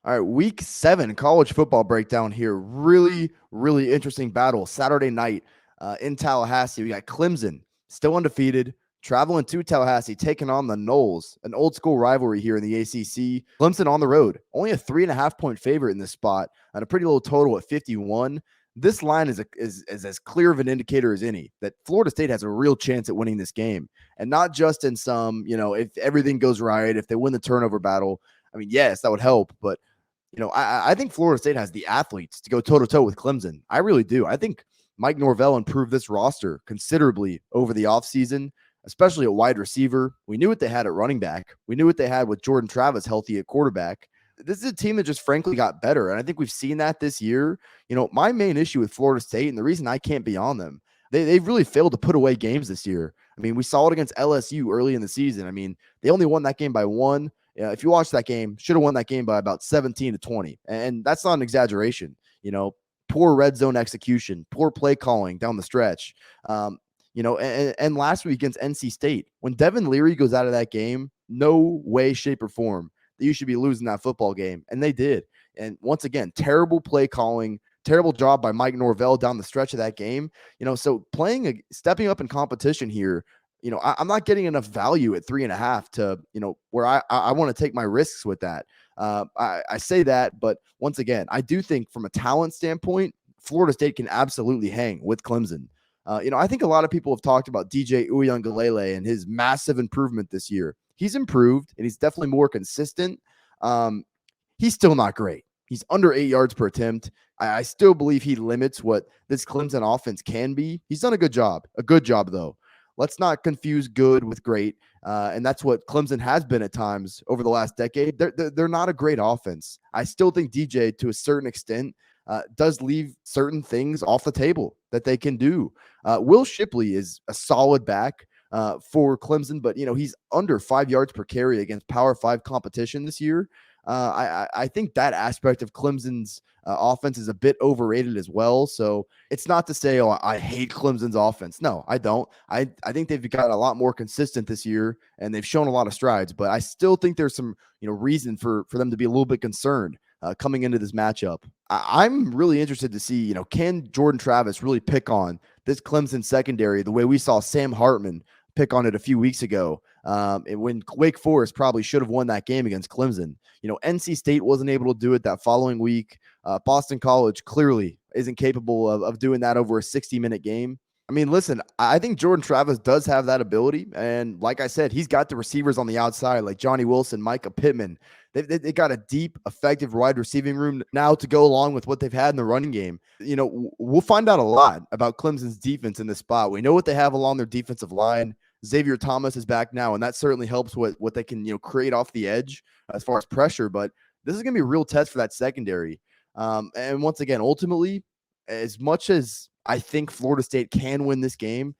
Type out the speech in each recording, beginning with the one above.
All right, week 7 college football breakdown here. Really interesting battle Saturday night in Tallahassee. We got Clemson still undefeated, traveling to Tallahassee, taking on the Noles, an old school rivalry here in the ACC. Clemson on the road, only a 3.5 point favorite in this spot, and a pretty low total at 51. This line is as clear of an indicator as any that Florida State has a real chance at winning this game, and not just in some, if everything goes right, if they win the turnover battle. I mean, yes, that would help, but I think Florida State has the athletes to go toe-to-toe with Clemson. I really do. I think Mike Norvell improved this roster considerably over the offseason, especially at wide receiver. We knew what they had at running back. We knew what they had with Jordan Travis healthy at quarterback. This is a team that just frankly got better, and I think we've seen that this year. My main issue with Florida State, and the reason I can't be on them, they've really failed to put away games this year. I mean, we saw it against LSU early in the season. I mean, they only won that game by 1. If you watch that game, should have won that game by about 17-20. And that's not an exaggeration. Poor red zone execution, poor play calling down the stretch. And last week against NC State, when Devin Leary goes out of that game, no way, shape, or form that you should be losing that football game. And they did. And once again, terrible play calling, terrible job by Mike Norvell down the stretch of that game. So stepping up in competition here, I'm not getting enough value at 3.5 to, where I want to take my risks with that. I say that, but once again, I do think from a talent standpoint, Florida State can absolutely hang with Clemson. I think a lot of people have talked about DJ Uiagalelei and his massive improvement this year. He's improved and he's definitely more consistent. He's still not great. He's under 8 yards per attempt. I still believe he limits what this Clemson offense can be. He's done a good job though. Let's not confuse good with great. And that's what Clemson has been at times over the last decade. They're not a great offense. I still think DJ, to a certain extent, does leave certain things off the table that they can do. Will Shipley is a solid back for Clemson, but, he's under 5 yards per carry against Power 5 competition this year. I think that aspect of Clemson's offense is a bit overrated as well. So it's not to say, oh, I hate Clemson's offense. No, I don't. I think they've got a lot more consistent this year, and they've shown a lot of strides. But I still think there's some reason for them to be a little bit concerned coming into this matchup. I'm really interested to see, can Jordan Travis really pick on this Clemson secondary the way we saw Sam Hartman pick on it a few weeks ago, and when Wake Forest probably should have won that game against Clemson. NC State wasn't able to do it that following week. Boston College clearly isn't capable of doing that over a 60-minute game. I mean, listen, I think Jordan Travis does have that ability. And like I said, he's got the receivers on the outside like Johnny Wilson, Micah Pittman. They got a deep, effective wide receiving room now to go along with what they've had in the running game. We'll find out a lot about Clemson's defense in this spot. We know what they have along their defensive line. Xavier Thomas is back now, and that certainly helps what they can create off the edge as far as pressure. But this is going to be a real test for that secondary. And once again, ultimately, as much as I think Florida State can win this game,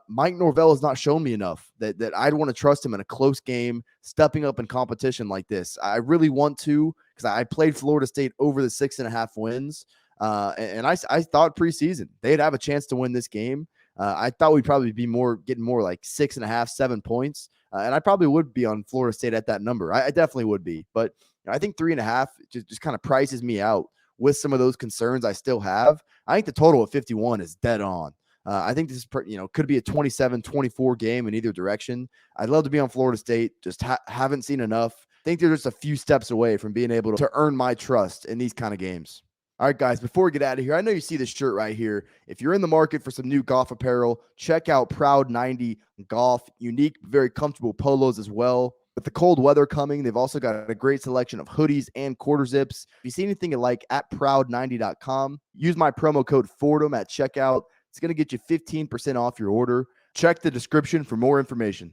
Mike Norvell has not shown me enough that I'd want to trust him in a close game, stepping up in competition like this. I really want to, because I played Florida State over the 6.5 wins. And I thought preseason they'd have a chance to win this game. I thought we'd probably be getting more like 6.5, 7 points. And I probably would be on Florida State at that number. I definitely would be. But I think 3.5 just kind of prices me out with some of those concerns I still have. I think the total of 51 is dead on. I think this is, could be a 27-24 game in either direction. I'd love to be on Florida State. Just haven't seen enough. I think they're just a few steps away from being able to earn my trust in these kind of games. All right, guys, before we get out of here, I know you see this shirt right here. If you're in the market for some new golf apparel, check out Proud 90 Golf. Unique, very comfortable polos as well. With the cold weather coming, they've also got a great selection of hoodies and quarter zips. If you see anything you like, at proud90.com, use my promo code Fordham at checkout. It's going to get you 15% off your order. Check the description for more information.